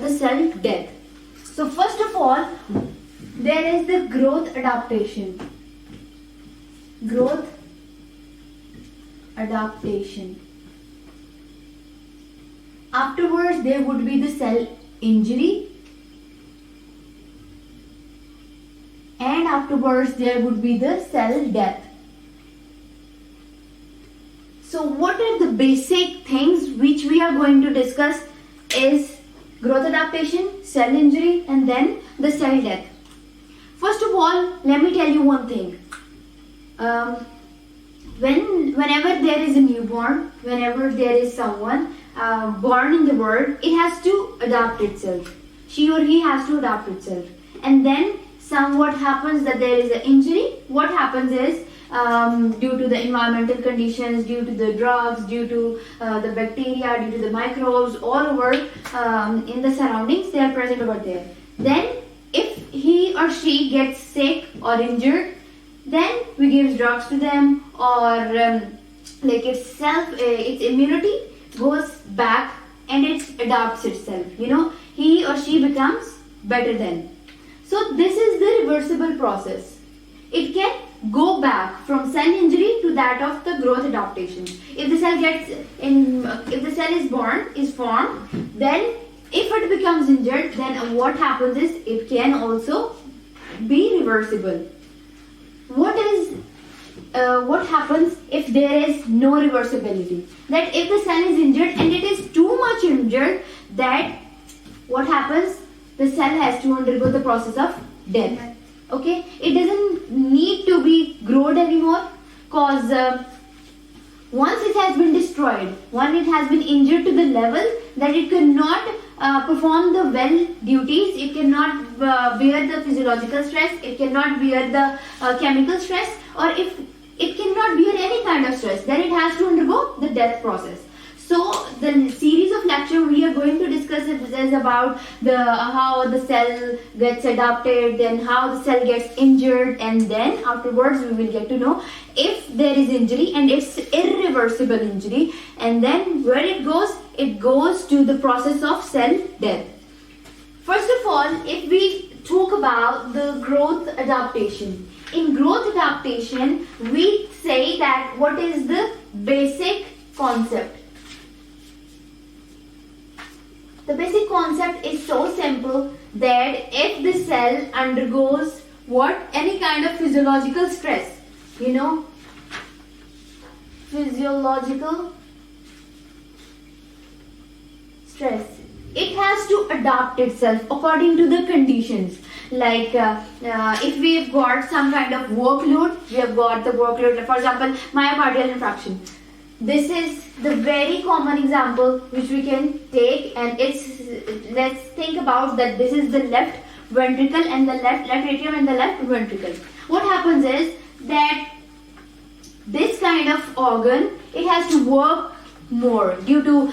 the cell death. So first of all, there is the growth adaptation. Growth adaptation. Afterwards, there would be the cell injury, and afterwards there would be the cell death. So what are the basic things which we are going to discuss is growth adaptation, cell injury, and then the cell death. First of all, let me tell you one thing. Whenever there is a newborn, whenever there is someone born in the world, it has to adapt itself. She or he has to adapt itself. And then what happens that there is an injury. What happens is due to the environmental conditions, due to the drugs, due to the bacteria, due to the microbes all over in the surroundings, they are present over there. Then if he or she gets sick or injured, then we give drugs to them, or like its immunity goes back and it adapts itself. He or she becomes better then. So this is the reversible process. It can go back from cell injury to that of the growth adaptation. If the cell is formed, then if it becomes injured, then what happens is it can also be reversible. What happens if there is no reversibility? That if the cell is injured and it is too much injured, that what happens? The cell has to undergo the process of death. Okay, it doesn't need to be grown anymore, because once it has been destroyed, once it has been injured to the level that it cannot perform the well duties, it cannot bear the physiological stress, it cannot bear the chemical stress, or if it cannot bear any kind of stress, then it has to undergo the death process. So the series of lecture we are going to discuss is about how the cell gets adapted, then how the cell gets injured, and then afterwards we will get to know if there is injury and it's irreversible injury, and then where it goes to the process of cell death. First of all, if we talk about the growth adaptation. In growth adaptation, we say that what is the basic concept? The basic concept is so simple that if the cell undergoes any kind of physiological stress, physiological stress, it has to adapt itself according to the conditions. Like if we've got some kind of workload, we have got the workload, for example, myocardial infarction. This is the very common example which we can take, and let's think about that this is the left ventricle and the left atrium and the left ventricle. What happens is that this kind of organ, it has to work more due to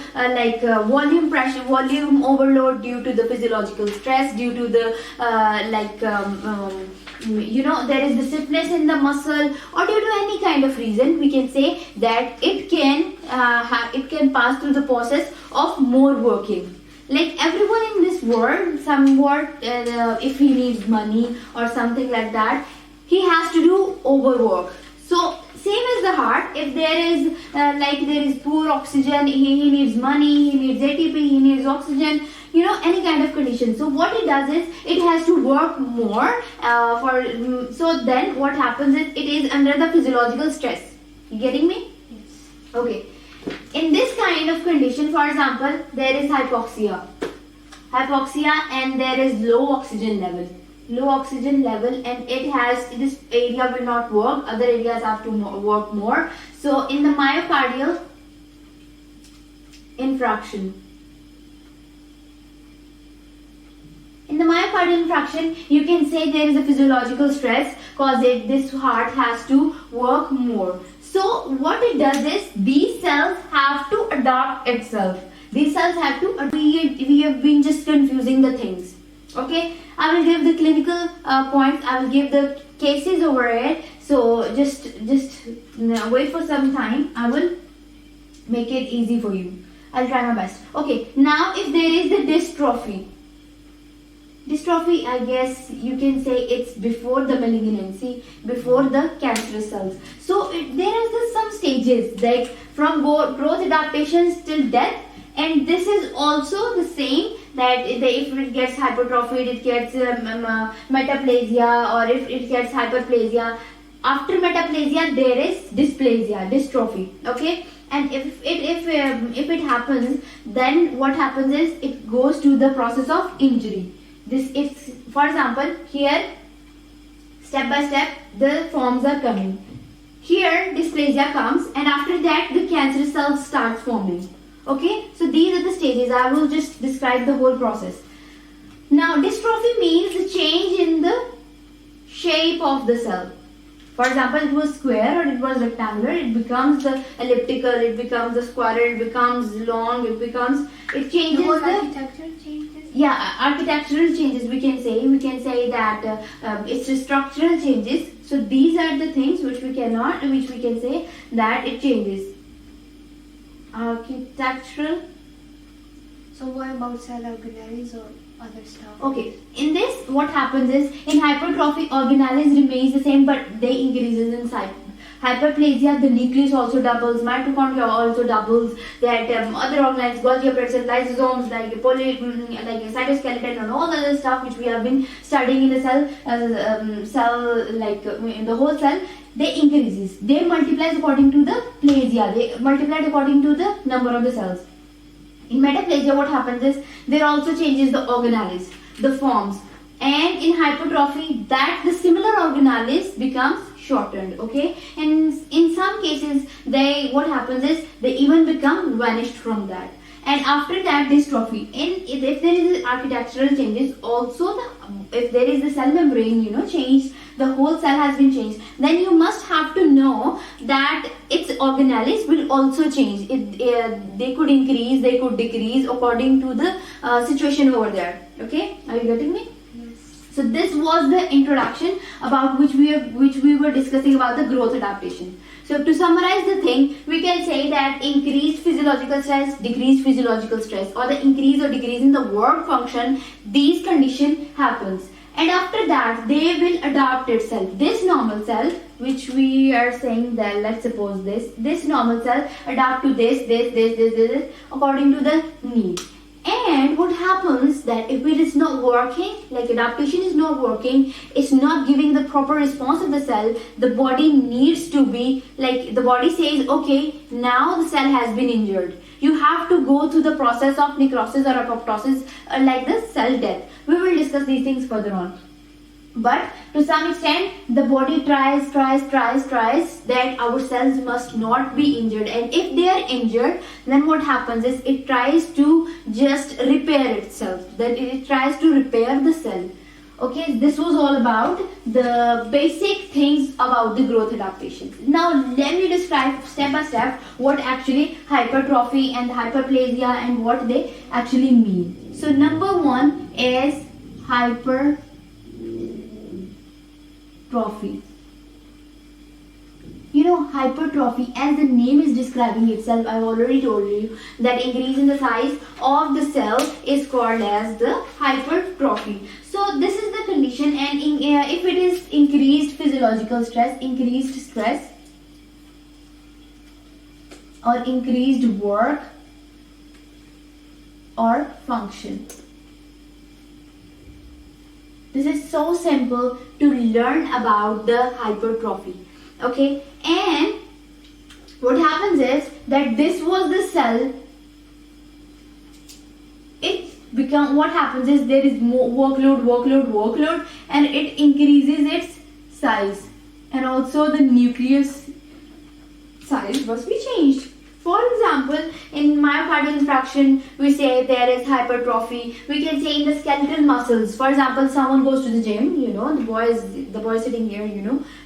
volume pressure, volume overload, due to the physiological stress, due to the there is the stiffness in the muscle, or due to any kind of reason, we can say that it can pass through the process of more working. Like everyone in this world, somewhat if he needs money or something like that, he has to do overwork. So same as the heart, if there is poor oxygen, he needs money, he needs ATP, he needs oxygen, any kind of condition. So what it does is it has to work more so then what happens is it is under the physiological stress. You getting me? Yes. Okay. In this kind of condition, for example, there is hypoxia and there is low oxygen level, and this area will not work, other areas have to work more. So in the myocardial infarction, you can say there is a physiological stress because this heart has to work more. So what it does is these cells have to adapt itself. These cells have to, we have been just confusing the things. Okay, I will give the clinical points, I will give the cases over it. So just wait for some time, I will make it easy for you. I'll try my best. Okay, now if there is the dystrophy. Dystrophy, I guess you can say it's before the malignancy, before the cancerous cells. So there is some stages like from growth adaptations till death, and this is also the same that if it gets hypertrophy, it gets metaplasia, or if it gets hyperplasia. After metaplasia, there is dysplasia, dystrophy. Okay, and if it happens, then what happens is it goes to the process of injury. This is, for example, here step by step the forms are coming. Here dysplasia comes, and after that the cancerous cells starts forming. Okay, so these are the stages. I will just describe the whole process. Now dystrophy means the change in the shape of the cell. For example, it was square or it was rectangular, it becomes the elliptical, it becomes the square, it becomes long, it changes the architecture changes. Yeah, architectural changes, we can say that it's the structural changes. So these are the things which we can say that it changes. Architectural. So what about cell organelles or other stuff? Okay, in this what happens is in hypertrophy organelles remains the same but they increases in size. Hyperplasia, the nucleus also doubles, mitochondria also doubles, that other organelles, Golgi apparatus, lysosomes, like cytoskeleton and all the other stuff which we have been studying in the cell, like in the whole cell, they increases. They multiplies according to the plasia. They multiplied according to the number of the cells. In metaplasia, what happens is there also changes the organelles, the forms, and in hypertrophy, that the similar organelles becomes shortened. Okay, and in some cases, what happens is they even become vanished from that. And after that, dystrophy. And if there is architectural changes, also if there is the cell membrane, changed, the whole cell has been changed, then you must have to know that its organelles will also change. They could increase, they could decrease according to the situation over there. Okay, are you getting me? So this was the introduction about which we were discussing about the growth adaptation. So to summarize the thing, we can say that increased physiological stress, decreased physiological stress, or the increase or decrease in the work function, these condition happens. And after that, they will adapt itself. This normal cell, which we are saying that, let's suppose this normal cell adapt to this according to the need. And what happens that if it is not working, like adaptation is not working, it's not giving the proper response of the cell, the body needs to be, like the body says, okay, now the cell has been injured. You have to go through the process of necrosis or apoptosis, like the cell death. We will discuss these things further on. But to some extent, the body tries that our cells must not be injured. And if they are injured, then what happens is it tries to just repair itself. Then it tries to repair the cell. Okay, this was all about the basic things about the growth adaptations. Now let me describe step by step what actually hypertrophy and hyperplasia and what they actually mean. So number one is hypertrophy. Hypertrophy, as the name is describing itself, I've already told you that increase in the size of the cell is called as the hypertrophy. So this is the condition, and if it is increased physiological stress, increased stress, or increased work or function. This is so simple to learn about the hypertrophy. Okay, and what happens is that this was the cell. What happens is there is more workload, and it increases its size, and also the nucleus size must be changed. For example, in myocardial infarction, we say there is hypertrophy. We can say in the skeletal muscles. For example, someone goes to the gym, the boy sitting here,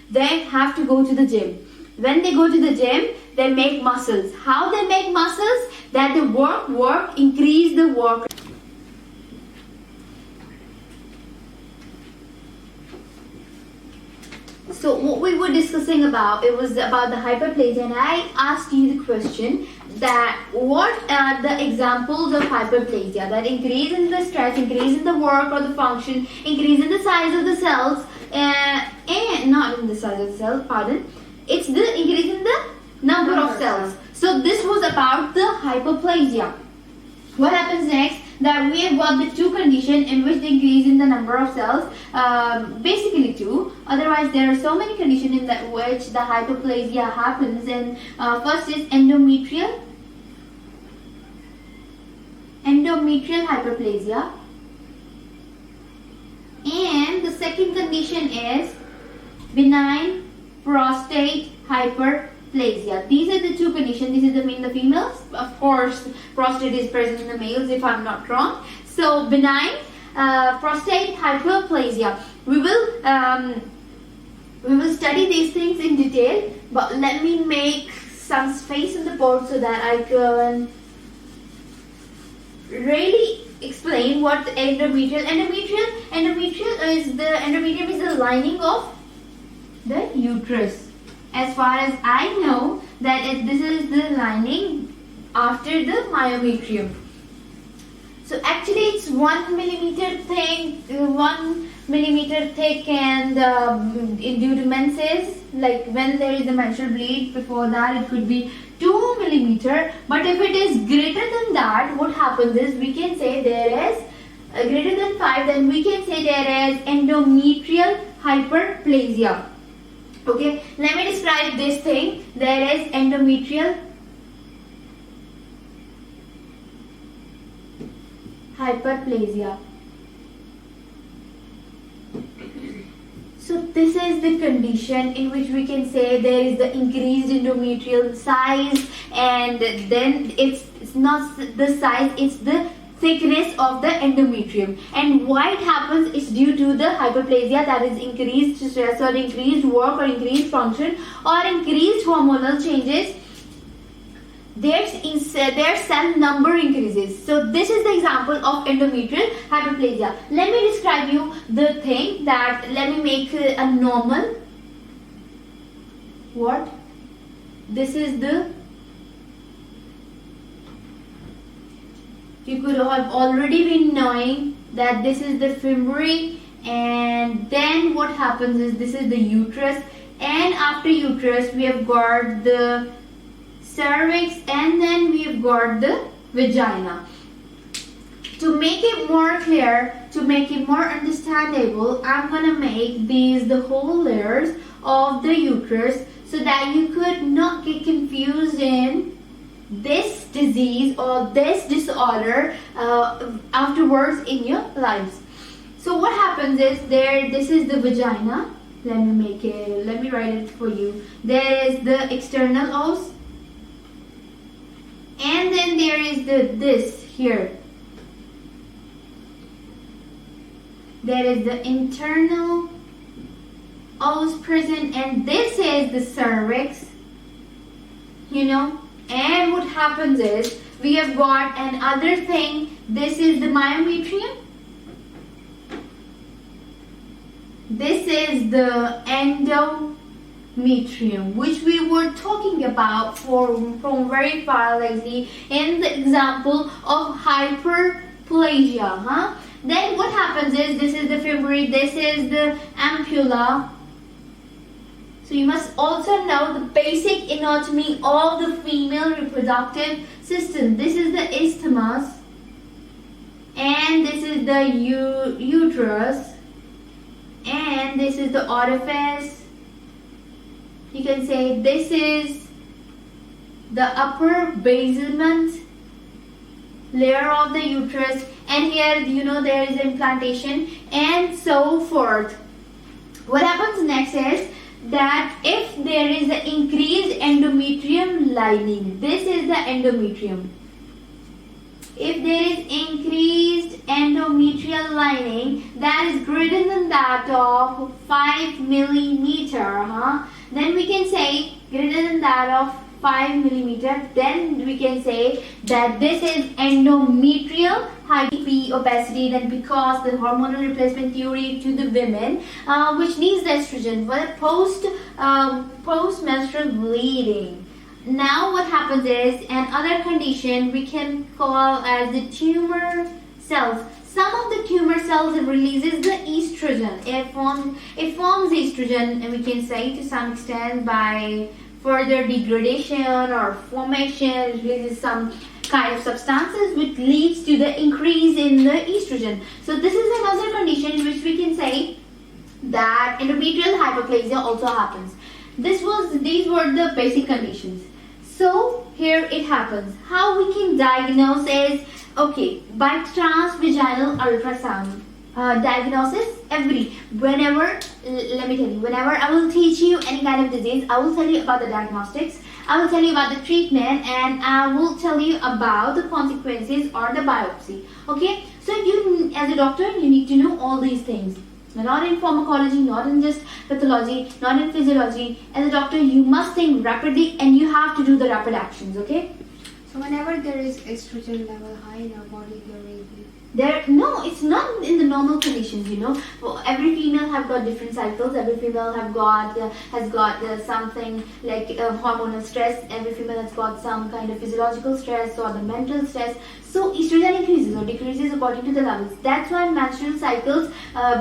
they have to go to the gym. When they go to the gym, they make muscles. How they make muscles? That they work, increase the work. So what we were discussing about, it was about the hyperplasia, and I asked you the question that what are the examples of hyperplasia? That increase in the stress, increase in the work or the function, increase in the size of the cells, and not in the size of the cells, pardon. It's the increase in the number of cells. So this was about the hyperplasia. What happens next? That we have got the two conditions in which the increase in the number of cells, basically two. Otherwise, there are so many conditions in that which the hyperplasia happens. And first is endometrial hyperplasia, and the second condition is benign prostate hyperplasia. These are the two conditions. This is in the females. Of course, prostate is present in the males, if I'm not wrong. So benign prostate hyperplasia. We will study these things in detail. But let me make some space on the board so that I can really explain what the endometrium is. The endometrium is the lining of the uterus. As far as I know, that this is the lining after the myometrium. So actually it's 1 millimeter thick, and due to menses, like when there is a menstrual bleed, before that it could be 2 millimeter. But if it is greater than that, what happens is we can say there is greater than 5, then we can say there is endometrial hyperplasia. Okay, let me describe this thing. There is endometrial hyperplasia. So this is the condition in which we can say there is the increased endometrial size, and then it's not the size, it's the thickness of the endometrium. And why it happens is due to the hyperplasia, that is increased stress or increased work or increased function or increased hormonal changes. Their cell number increases. So this is the example of endometrial hyperplasia. Let me describe you the thing that, let me make a normal. What? This is the, you could have already been knowing that this is the femur, and then what happens is this is the uterus, and after uterus we have got the cervix, and then we have got the vagina. To make it more clear, to make it more understandable, I'm gonna make these the whole layers of the uterus so that you could not get confused in this disease or this disorder afterwards in your lives. So what happens is this is the vagina. Let me write it for you. There is the external os, and then there is this here. There is the internal os present, and this is the cervix, and what happens is we have got another thing. This is the myometrium. This is the endometrium, which we were talking about from very far lately in the example of hyperplasia. Then what happens is this is the femur, this is the ampulla. So you must also know the basic anatomy of the female reproductive system. This is the isthmus, and this is the uterus, and this is the orifice. You can say this is the upper basement layer of the uterus, and here there is implantation and so forth. What happens next is that if there is an increased endometrium lining, this is the endometrium. If there is increased endometrial lining that is greater than that of 5 millimeter, then we can say greater than that of 5 millimeter, then we can say that this is endometrial hypertrophy opacity. Then because the hormonal replacement theory to the women which needs the estrogen for the post-menstrual bleeding. now what happens is another condition we can call as the tumor cells. Some of the tumor cells releases the estrogen. It forms estrogen, and we can say to some extent by further degradation or formation, it releases some kind of substances which leads to the increase in the estrogen. So this is another condition in which we can say that endometrial hyperplasia also happens. These were the basic conditions. So here it happens. How we can diagnose is, okay, by transvaginal ultrasound. Diagnosis whenever I will teach you any kind of disease, I will tell you about the diagnostics, I will tell you about the treatment, and I will tell you about the consequences or the biopsy. Okay, so you as a doctor, you need to know all these things. Not in pharmacology, not in just pathology, not in physiology. As a doctor, you must think rapidly and you have to do the rapid actions, okay? So whenever there is estrogen level high in our body, No, it's not in the normal conditions, Every female have got different cycles. Every female has got something like hormonal stress. Every female has got some kind of physiological stress or the mental stress. So estrogen increases or decreases according to the levels. That's why menstrual cycles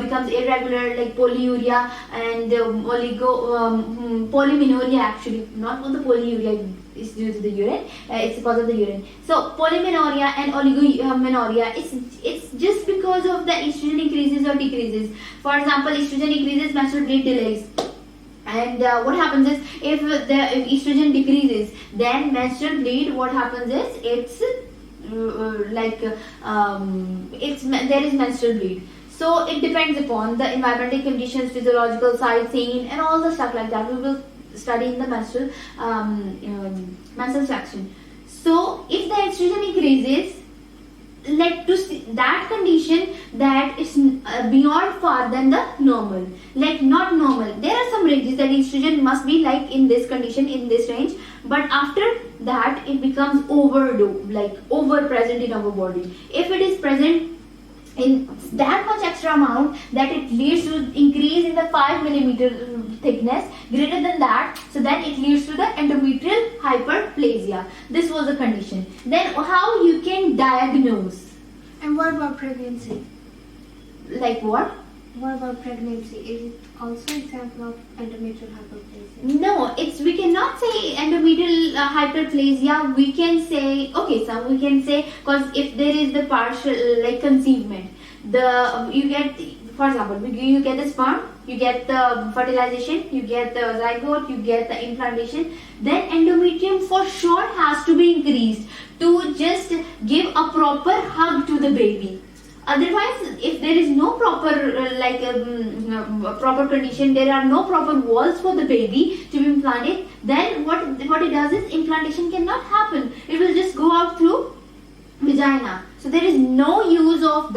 becomes irregular, like polyuria and polymenorrhea. Actually, not the polyuria is due to the urine. It's because of the urine. So polymenorrhea and oligomenorrhea, it's just because of the estrogen increases or decreases. For example, estrogen increases, menstrual bleed delays. And what happens is, if estrogen decreases, then menstrual bleed, what happens is, there is menstrual bleed. So it depends upon the environmental conditions, physiological side, scene, and all the stuff like that. We will study in the menstrual section. So if the estrogen increases, like to see that condition that is beyond far than the normal, like not normal. There are some ranges that estrogen must be like in this condition, in this range, but after that it becomes over present in our body. If it is present in that much extra amount that it leads to increase in the 5 millimeter thickness, greater than that, so then it leads to the endometrial hyperplasia. This was the condition. Then how you can diagnose? And what about pregnancy? Like what? What about pregnancy? Is it also an example of endometrial hyperplasia? No, we cannot say endometrial hyperplasia. We can say, because if there is the partial conceivement, you get, for example, you get the sperm, you get the fertilization, you get the zygote, you get the implantation, then endometrium for sure has to be increased to just give a proper hug to the baby. Otherwise, if there is no proper proper condition, there are no proper walls for the baby to be implanted, then what it does is implantation cannot happen. It will just go out through vagina. So there is no use of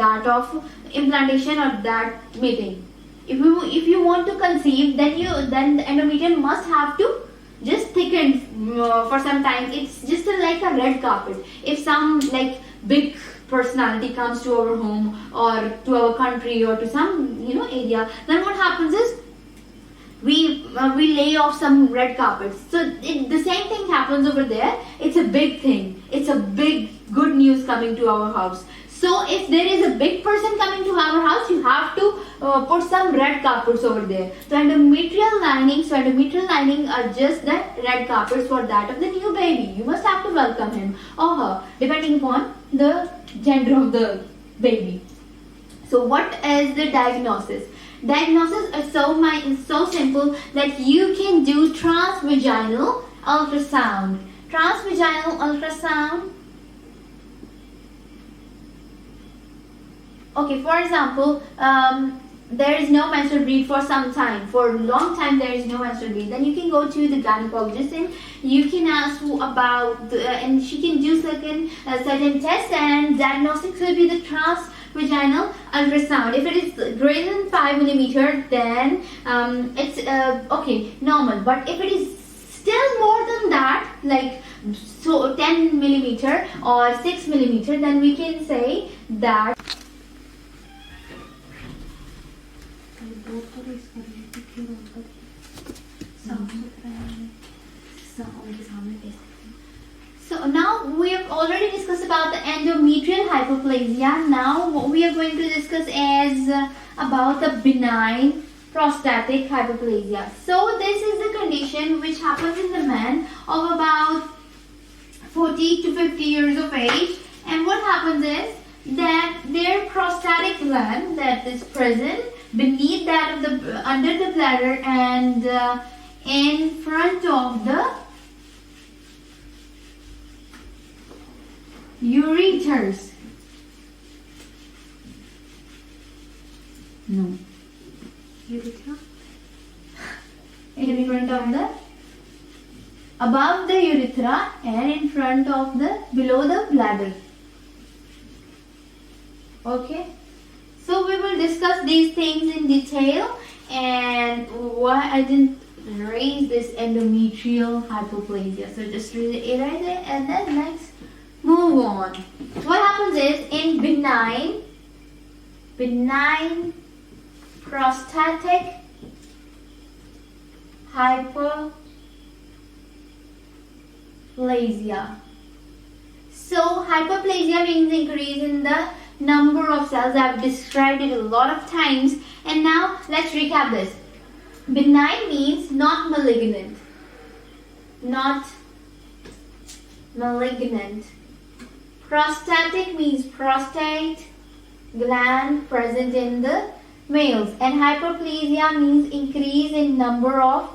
implantation or that mating. If you want to conceive, then the endometrium must have to just thicken for some time. It's just like a red carpet. If some big personality comes to our home or to our country or to some area, then what happens is we lay off some red carpets. So the same thing happens over there. It's a big thing. It's a big good news coming to our house. So if there is a big person coming to our house, you have to put some red carpets over there. So endometrial lining are just the red carpets for that of the new baby. You must have to welcome him or her, depending upon the gender of the baby. So what is the diagnosis? Diagnosis is so simple that you can do transvaginal ultrasound. Transvaginal ultrasound. Okay, for example, there is no menstrual bleed for some time. For a long time, there is no menstrual bleed. Then you can go to the gynecologist and you can ask about, and she can do certain tests, and diagnostics will be the transvaginal ultrasound. If it is greater than 5 millimeter, then it's normal. But if it is still more than that, 10 millimeter or 6 millimeter, then we can say that So now we have already discussed about the endometrial hyperplasia. Now what we are going to discuss is about the benign prostatic hyperplasia. So this is the condition which happens in the men of about 40 to 50 years of age, and what happens is that their prostatic gland that is present beneath that of the under the bladder and in front of the ureters. No. Urethra? In front of the above the urethra and in front of the below the bladder. Okay. So we will discuss these things in detail and why I didn't raise this endometrial hyperplasia. So just read it right there and then next move on. What happens is in benign prostatic hyperplasia. So hyperplasia means increase in the number of cells. I've described it a lot of times, and now let's recap this. Benign means not malignant. Not malignant. Prostatic means prostate gland present in the males, and hyperplasia means increase in number of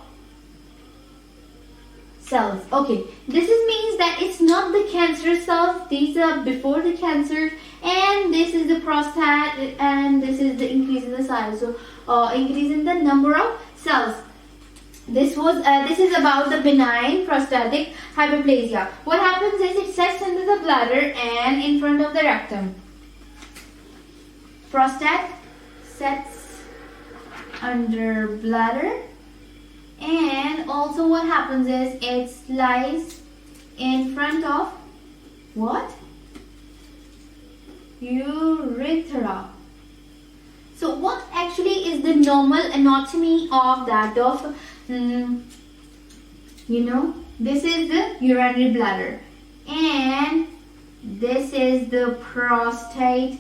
cells. Okay, this means that it's not the cancerous cells, these are before the cancer, and this is the prostate, and this is the increase in the size, so increase in the number of cells. This is about the benign prostatic hyperplasia. What happens is it sets under the bladder and in front of the rectum. Prostate sets under bladder, and also what happens is it lies in front of what? Urethra. So what actually is the normal anatomy of that of this is the urinary bladder and this is the prostate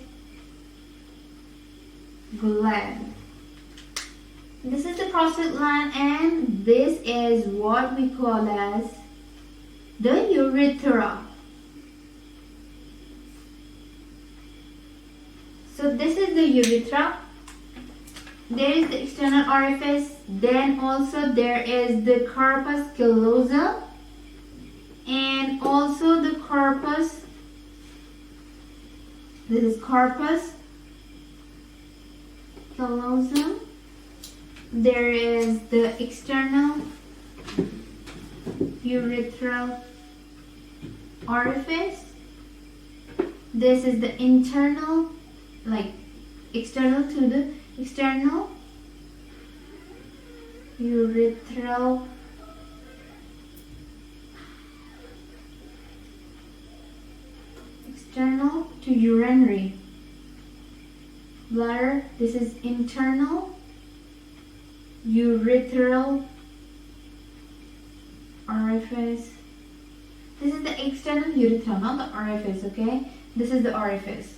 gland. This is the prostate gland and this is what we call as the urethra. So this is the urethra. There is the external orifice, then also there is the corpus callosum and also the corpus, this is corpus callosum. There is the external urethral orifice. This is the internal, like external to the external urethral external to urinary bladder. This is internal urethral orifice. This is the external urethra, not the orifice, okay? This is the orifice.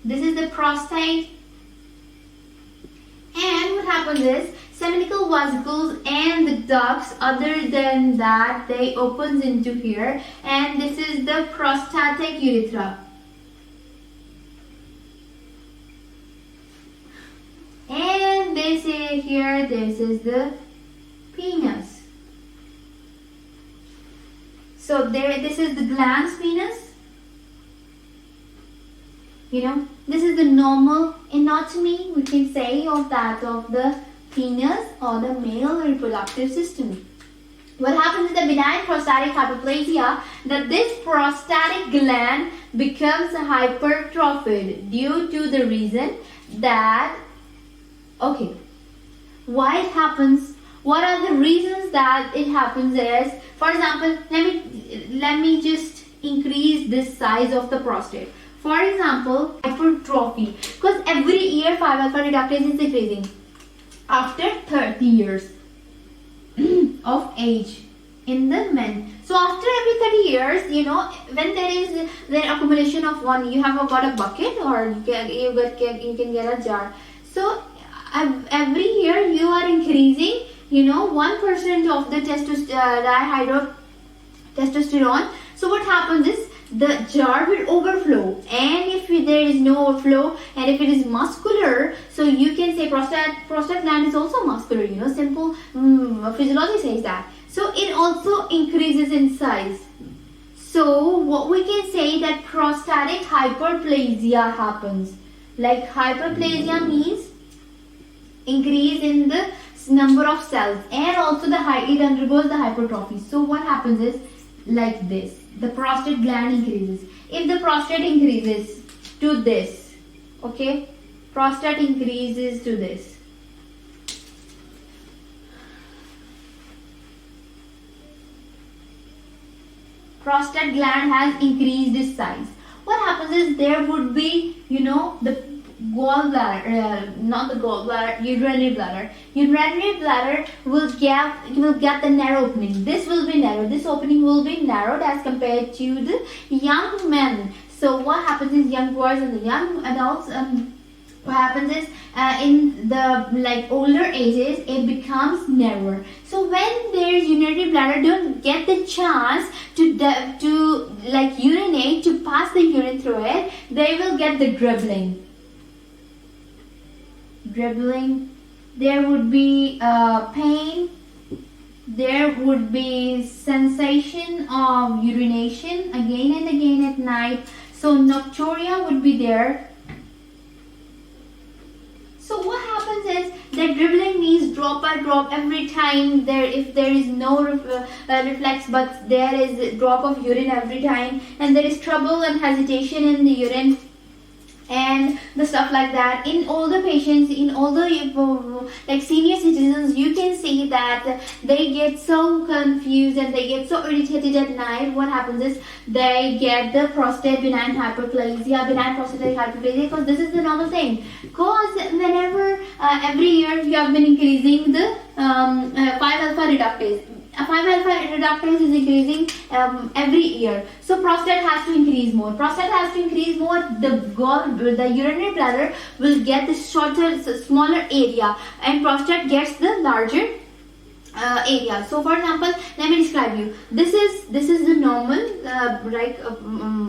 This is the prostate. And what happens is seminical vesicles and the ducts other than that they opens into here, and this is the prostatic urethra. And this is here, this is the penis. So this is the glans penis. This is the normal anatomy, we can say, of that of the penis or the male reproductive system. What happens in the benign prostatic hyperplasia, that this prostatic gland becomes hypertrophied due to the reason that, okay, why it happens, what are the reasons that it happens is, for example, let me just increase this size of the prostate. For example, hypertrophy, because every year 5-alpha reductase is decreasing after 30 years of age. in the men. So after every 30 years, you know, when there is the accumulation of one, you have got a bucket, or you can get a jar. So every year you are increasing, you know, 1% of the dihydrotestosterone. So what happens is the jar will overflow, and if there is no overflow, and if it is muscular, so you can say prostate gland is also muscular, you know, simple physiology says that. So it also increases in size. So what we can say that prostatic hyperplasia happens. Like hyperplasia means increase in the number of cells, and also it undergoes the hypertrophy. So what happens is like this. The prostate gland increases. If the prostate increases to this, okay, prostate increases to this. Prostate gland has increased its size. What happens is there would be, you know, the gallbladder, not the gallbladder, urinary bladder. Urinary bladder will get the narrow opening. This will be narrow. This opening will be narrowed as compared to the young men. So what happens is young boys and the young adults, what happens is in the older ages it becomes narrower. So when there is urinary bladder don't get the chance to urinate, to pass the urine through it, they will get the dribbling. There would be pain, there would be sensation of urination again and again at night. So nocturia would be there. So what happens is that dribbling means drop by drop every time if there is no reflex, but there is a drop of urine every time, and there is trouble and hesitation in the urine and the stuff like that. In older patients, in older senior citizens, you can see that they get so confused and they get so irritated at night. What happens is they get the benign prostatic hyperplasia, because this is the normal thing. Because whenever every year you have been increasing the 5-alpha reductase. 5-alpha reductase is increasing every year. So prostate has to increase more. The urinary bladder will get the smaller area, and prostate gets the larger area. So for example, let me describe you. This is the normal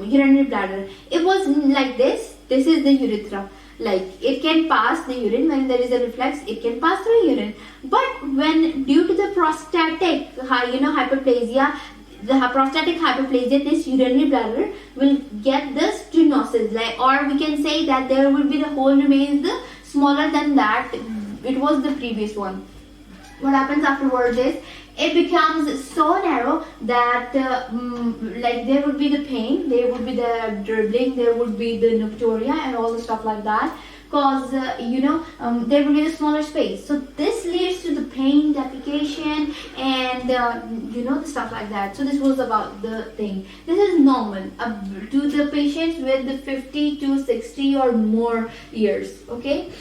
urinary bladder. It was like this. This is the urethra. Like it can pass the urine when there is a reflex, it can pass through urine. But when due to the prostatic hyperplasia, this urinary bladder will get the stenosis, or we can say that there will be the hole remains the smaller than that it was the previous one. What happens afterwards is it becomes so narrow that there would be the pain, there would be the dribbling, there would be the nocturia and all the stuff like that, because there will be a smaller space. So this leads to the pain, defecation, and the stuff like that. So this was about the thing. This is normal to the patients with the 50 to 60 or more years. Okay,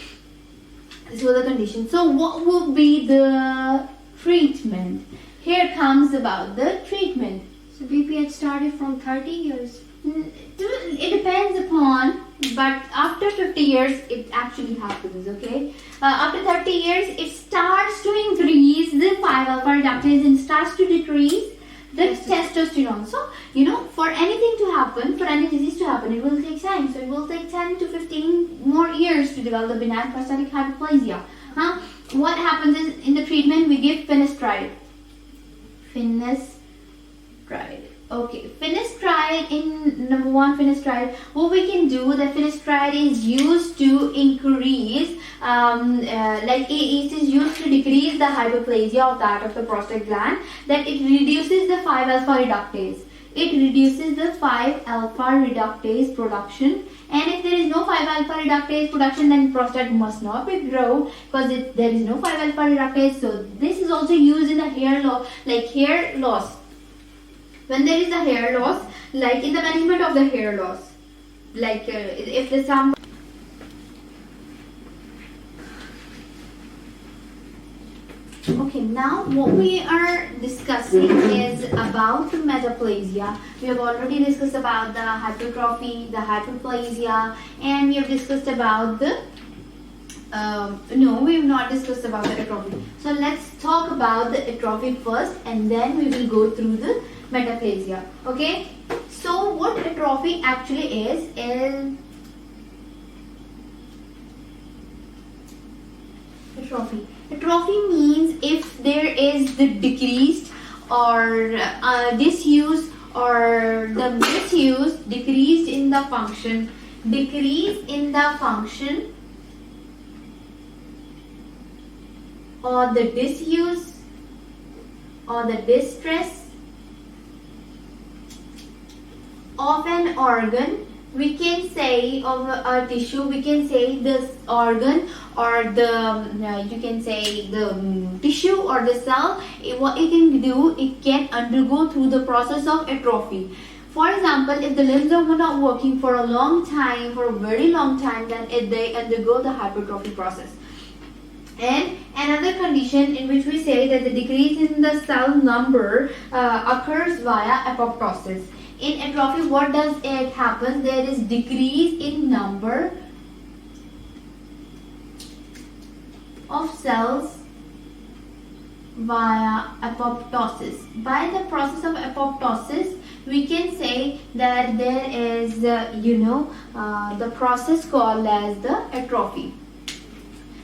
this was the condition. So what will be the treatment? Here comes about the treatment. So BPH started from 30 years. It depends upon, but after 50 years it actually happens. Okay, after 30 years it starts to increase the 5-alpha reductase and starts to decrease the testosterone. So for anything to happen, for any disease to happen, it will take time. So it will take 10 to 15 more years to develop the benign prostatic hyperplasia. What happens is in the treatment we give finasteride. Okay, finasteride, in number one, finasteride, what we can do, that finasteride is used to increase, it is used to decrease the hyperplasia of the prostate gland, that it reduces the 5-alpha reductase. It reduces the 5-alpha reductase production, and if there is no 5-alpha reductase production, then prostate must not be grow, because there is no 5-alpha reductase. So this is also used in the hair loss. When there is a hair loss, like in the management of the hair loss, if there's some Okay, now what we are discussing is about the metaplasia. We have already discussed about the hypertrophy, the hyperplasia, and we have discussed about the no, we have not discussed about the atrophy. So let's talk about the atrophy first, and then we will go through the metaplasia. Okay, so what atrophy actually is atrophy. Atrophy means if there is the decreased or disuse or the misuse, decreased in the function, or the disuse or the distress of an organ, we can say of a tissue, we can say this organ or the you can say the tissue or the cell. What it can do, it can undergo through the process of atrophy. For example, if the limbs are not working for a long time, for a very long time, then they undergo the hypertrophy process. And another condition in which we say that the decrease in the cell number occurs via apoptosis. In atrophy, what does it happen? There is decrease in number of cells via apoptosis. By the process of apoptosis, we can say that there is the process called as the atrophy.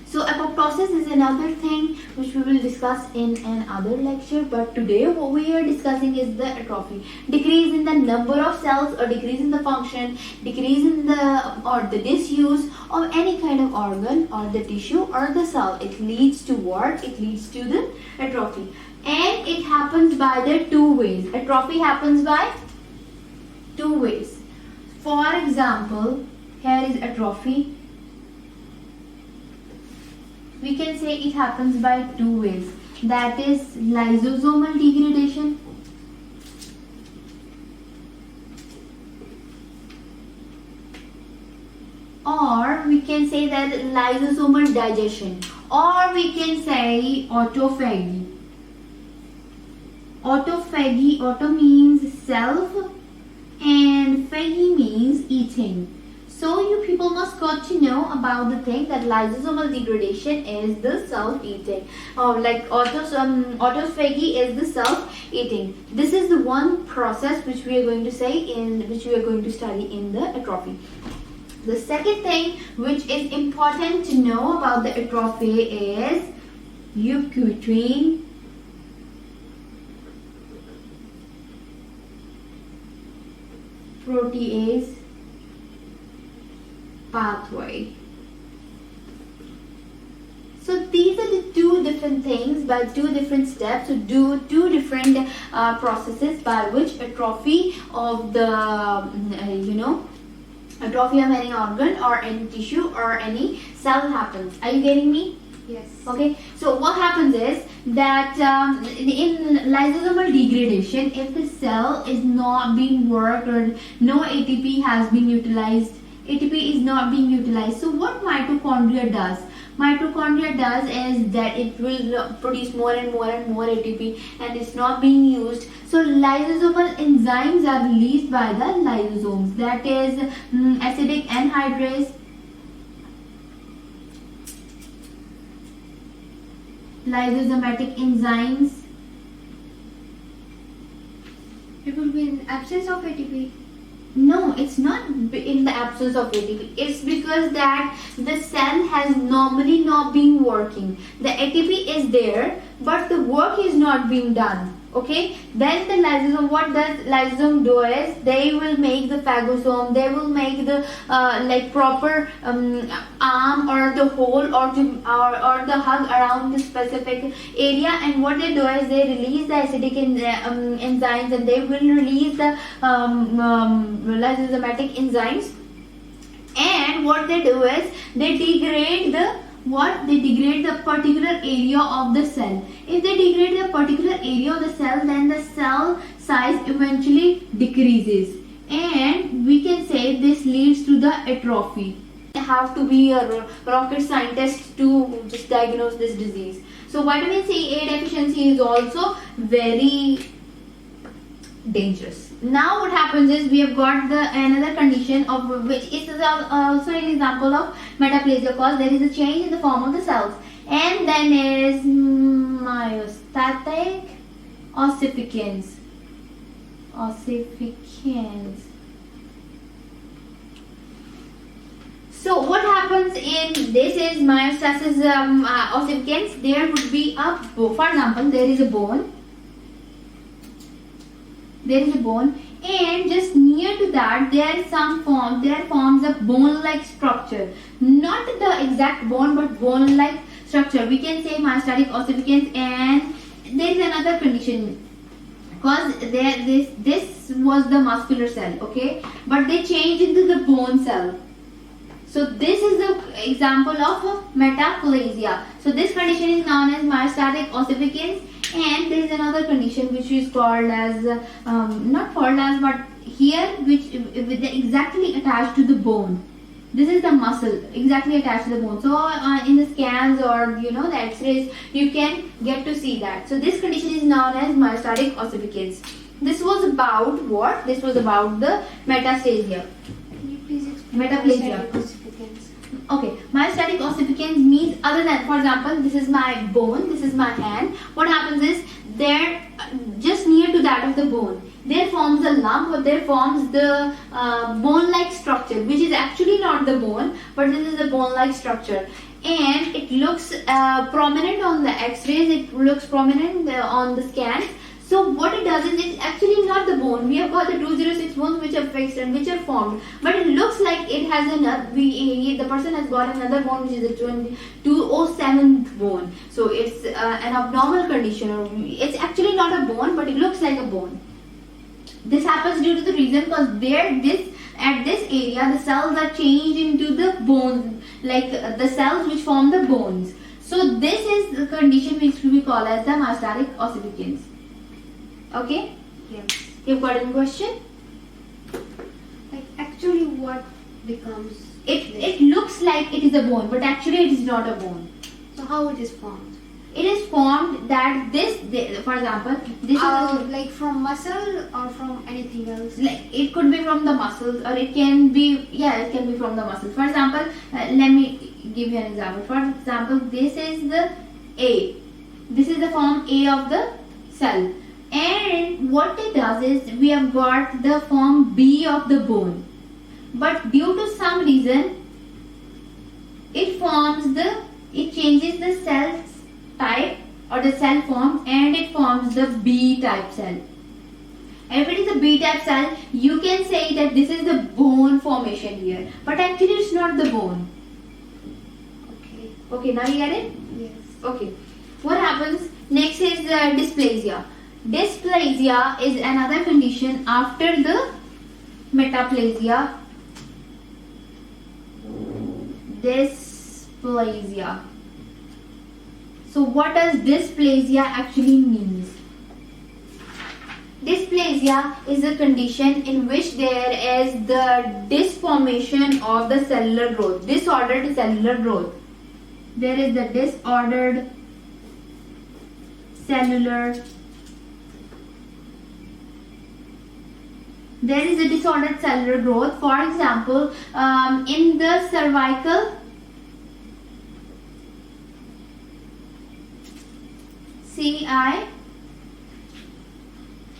So apoptosis is another thing which we will discuss in another lecture, but today what we are discussing is the atrophy. Decrease in the number of cells or decrease in the function, decrease in the disuse of any kind of organ or the tissue or the cell. It leads to what? It leads to the atrophy. And it happens by the two ways. Atrophy happens by two ways. For example, here is atrophy. We can say it happens by two ways. That is lysosomal degradation or we can say that lysosomal digestion, or we can say autophagy. Autophagy, auto means self and phagy means eating. So you people must got to know about the thing that lysosomal degradation is the self-eating, or like autophagy is the self-eating. This is the one process which we are going to say which we are going to study in the atrophy. The second thing which is important to know about the atrophy is ubiquitin protease pathway. So these are the two different things by two different steps, so do two different processes by which atrophy of the atrophy of any organ or any tissue or any cell happens. Are you getting me? Yes. Okay, so what happens is that in lysosomal degradation, if the cell is not being worked or no ATP has been utilized, ATP is not being utilized. So what mitochondria does? Mitochondria does is that it will produce more and more and more ATP and it's not being used. So lysosomal enzymes are released by the lysosomes. That is acidic anhydrase, lysosomatic enzymes. It will be in absence of ATP. No, it's not in the absence of ATP. It's because that the cell has normally not been working. The ATP is there, but the work is not being done. Okay, then the lysosome, what does lysosome do is they will make the phagosome, they will make the like proper arm or the hole or the hug around the specific area, and what they do is they release the acidic enzymes and they will release the lysosomatic enzymes, and what they do is they degrade the particular area of the cell. If they degrade the particular area of the cell, then the cell size eventually decreases, and we can say this leads to the atrophy. have to be a rocket scientist to just diagnose this disease. So vitamin A deficiency is also very dangerous. Now what happens is we have got the another condition of which is also an example of metaplasia, cause there is a change in the form of the cells, and then is myostatic ossificans. So what happens in this is myostasis ossificans. There would be a, for example, there is a bone. And just near to that there forms a bone-like structure. Not the exact bone, but bone-like structure. We can say myostatic ossificans, and there is another condition. Because this was the muscular cell, okay, but they changed into the bone cell. So this is the example of metaplasia. So this condition is known as myostatic ossificans, and there is another condition which is called as not called as, but here which with the exactly attached to the bone. This is the muscle exactly attached to the bone. So in the scans or the X-rays, you can get to see that. So this condition is known as myostatic ossificans. This was about what? This was about the metaplasia. Can you please explain Metaplasia. myostatic ossificans? Okay, myostatic ossificans means other than, for example, this is my bone, this is my hand. What happens is there, just near to that of the bone, there forms a lump, or there forms the bone-like structure, which is actually not the bone, but this is the bone-like structure, and it looks prominent on the X-rays. It looks prominent on the scans. So what it does is it's actually not the bone. We have got the 206 bones which are fixed and which are formed, but it looks like it has another. The person has got another bone which is a 207th bone. So it's an abnormal condition, or it's actually not a bone, but it looks like a bone. This happens due to the reason because at this area the cells are changed into the bones, like the cells which form the bones. So this is the condition which we call as the myostatic ossificans. Okay? Yes. You've got any question? Like actually what becomes It looks like it is a bone, but actually it is not a bone. So how it is formed? It is formed that for example, this is Like from muscle or from anything else? like it could be from the muscles, or it can be from the muscles. For example, let me give you an example. For example, this is the A. This is the form A of the cell. And what it does is we have got the form B of the bone, but due to some reason it changes the cell type or the cell form, and it forms the B type cell. And if it is a B type cell, you can say that this is the bone formation here, but actually it's not the bone. Okay, now you get it? Yes. Okay, what happens next is dysplasia. Dysplasia is another condition after the metaplasia. Dysplasia. So what does dysplasia actually means? Dysplasia is a condition in which there is the disformation of the cellular growth, disordered cellular growth. There is the disordered cellular growth. There is a disordered cellular growth. For example, in the cervical,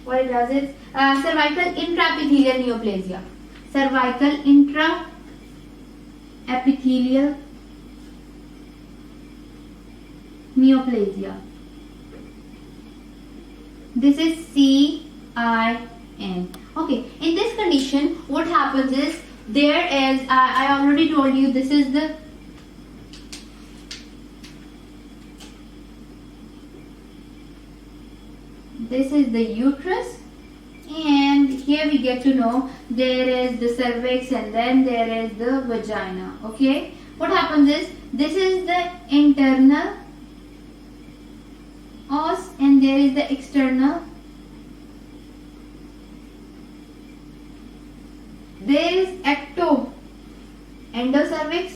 what it does is cervical intraepithelial neoplasia. Cervical intraepithelial neoplasia. This is CIN. Okay, in this condition, what happens is there is, I already told you, this is the uterus, and here we get to know there is the cervix, and then there is the vagina. Okay, what happens is this is the internal os, and there is the external